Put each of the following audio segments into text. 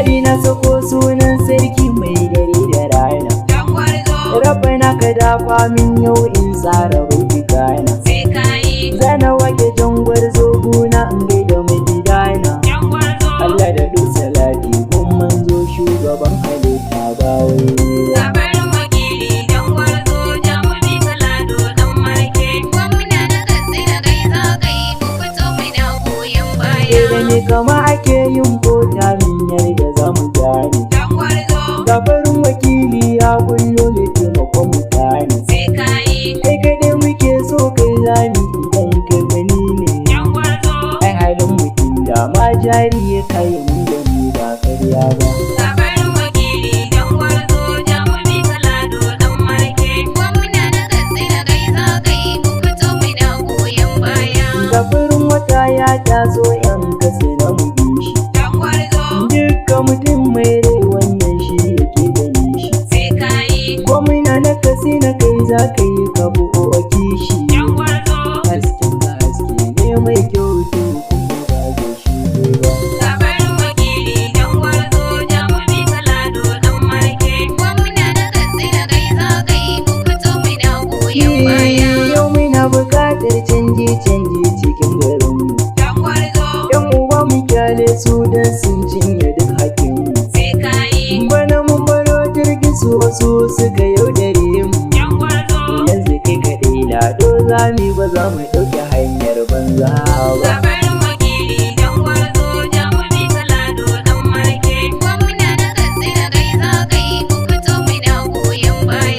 kirari na sako sunan sarki mai dare da rana. Rabbana ka dafa min yau in tsara rufi gana. Zana wake jangwar zoguna in gaida mai gidana. Allah da duk salati kun manzo shugaban halitta ba wai ba. Da ne kama ake yin bota min yarda za mu gane. Gabarin wakili ya kullo ne taimakon mutane. Kai kaɗai muke so kai zani idan ka gani ne. Ai halin mutum da ma jari ya kai mun gani ba karya ba. Gabarin wata ya taso yan kasa na mu bi shi. Dukkan mutum mai rai wannan shi yake gani shi. Gwamna na kasi na kai za ka yi ka bu'o a kishi. Hasken ka haske ne mai kyau to kuma ba zai shi ba. Yau muna buƙatar canji cikin garinmu. Yan uwa mu kyale su don sun cinye duk hakinmu. Bana mun baro jirgin su wasu suka yaudare mu. Yanzu kai kaɗai lado zami ba za mu ɗauki hanyar banza ba.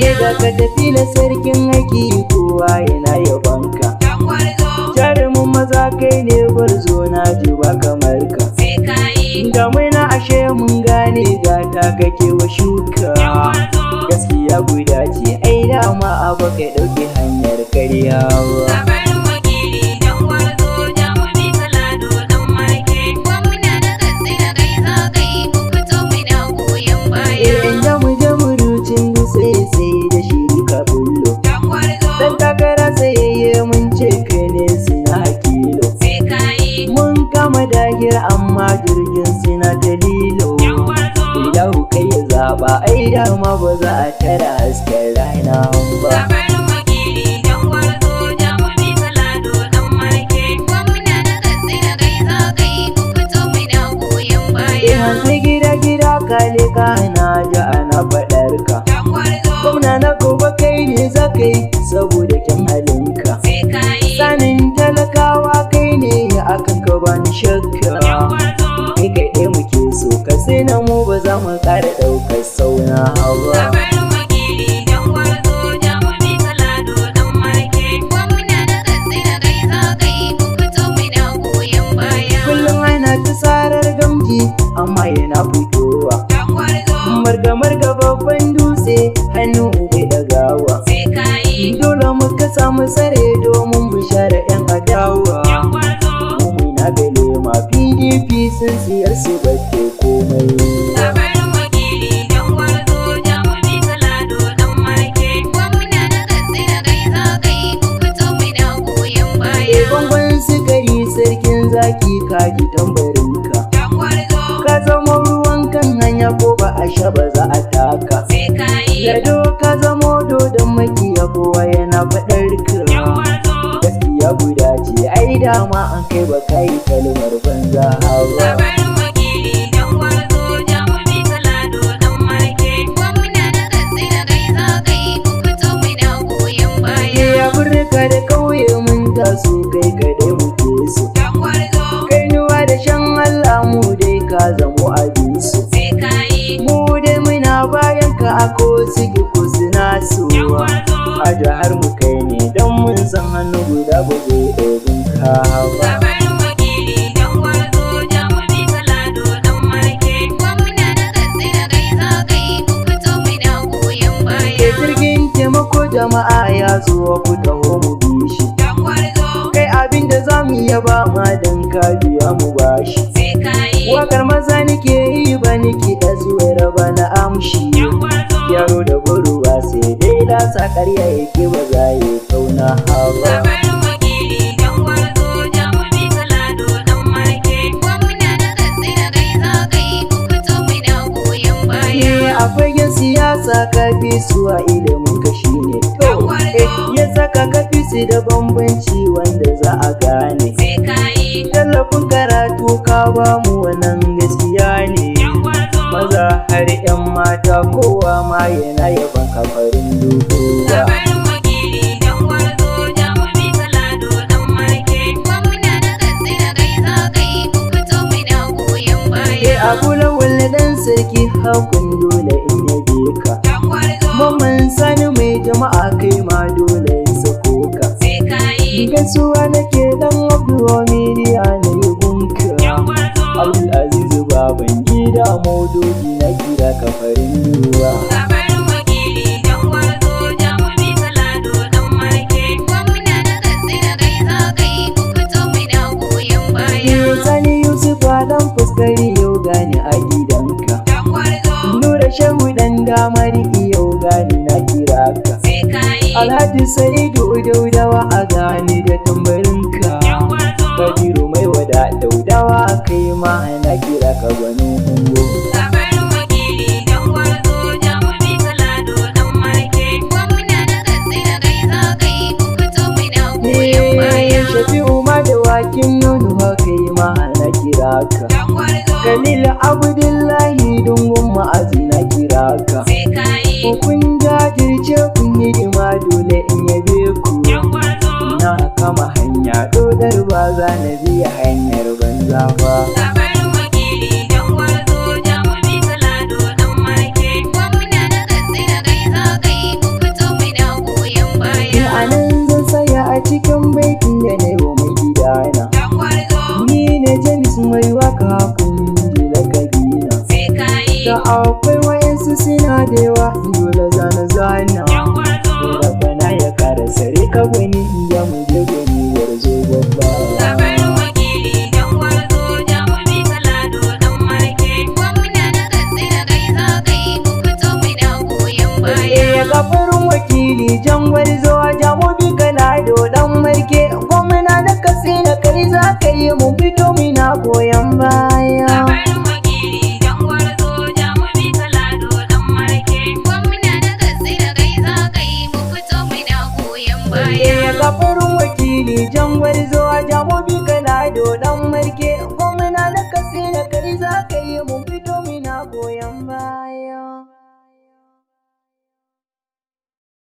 Daga ka tafi na sarkin aiki kowa yana yabonka. Jarumin maza kai ne gwarzo na ji ba kamar ka. Da mai na ashe mun gane gata kake wa shuka. Gaskiya guda ce ai dama abu ka ɗauki hanyar karya ba. Inda mu je mu rucin dutse sai da shi ka bullo. Dan takara sayayye mun ce kai ne suna kilo. Mun kama dagir amma jirgin suna ta lilo. Ilahu kai ya zaba ai dama ba za a tara hasken rana ba. Sai gida kale ka na ji ana faɗar ka. Gwamna na gobe kai ne za ka yi saboda kyan halinka. Sanin talakawa kai ne akan ka bani shakka. Kai kaɗai muke so ka sai na mu ba za mu ƙara ɗaukar sauna ba. Kullum ana ta sarar gamji amma yana fitowa. Marga babban dutse hannu bai ɗagawa. Dole muka samu tsare domin bishara 'yan adawa. Mumuna gale ma PDP sun siyar su bace komai. Bangon sukari sarkin zaki kaji tambarinka. Ka zama ruwan kan hanya ko ba a sha ba za a taka. Gado ka zamo dodon makiya kowa yana faɗar ka. Gaskiya guda ce ai dama an kai ba kai kalmar banza ba. Ya burka da kauye mun taso kai kadai muke so. Kai nuwa da shan Allah mu dai ka zamo abinsu. Mu dai muna bayan ka ako suke ko suna so. A jihar mu kai ne don mun san hannu guda ba zai ɗaukin ka ba. Jirgin taimako jama'a ya zo ku taho mu bi shi. Kai abinda za mu yaba ma don ka biya mu bashi. Wakar maza nake yi ba nake da zuwa raba na amshi. Yaro da gurwa sai dai lasa ƙarya yake ba za yi kauna hawa. fi su a ilimin ka shine to ya saka ka fi su da bambanci wanda za a gane tallafin karatu ka ba mu wannan gaskiya ne maza har 'yan mata kowa ma yana yaban kafarin dubuwa Abula wale dan sarki hakun dole in yabe ka Mamman Sani mai jama'a kai ma dole in sako ka Gaisuwa nake dan Abdul Media na yabunka Abdul Aziz baban gida Maudoji na kira ka farin duwa Sani Yusuf dan fuskari yau gani a gidanka Nura Shehu dan damari yau gani na kira ka Alhaji Sa'idu Daudawa a gani da tambarinka Kabiru mai wada Daudawa kai ma na kira ka gwanin ungo Shafi'u ma da wakin nono kai ma na kira ka Khalil Abdullahi dungun ma'azi na kira ka kun jajirce kun yi dima dole in yabe ku na kama hanya dodar ba za na biya hanyar banza ba anan zan saya a cikin baitin da na yi wa mai gidana ni ne James mai waka kun ji lakabina da akwai wayansu suna da yawa dole zana Rabbana ya kara sare ka gwani ya mu je gwani warzo babba Gafarin wakili jangwar zuwa jamubi kalado dan marke gwamna da Katsina kai za ka yi mu fito mina goyon baya Gafarin wakili jangwar zuwa jamubi kalado dan marke gwamna da Katsina kai za ka yi mu fito mina goyon baya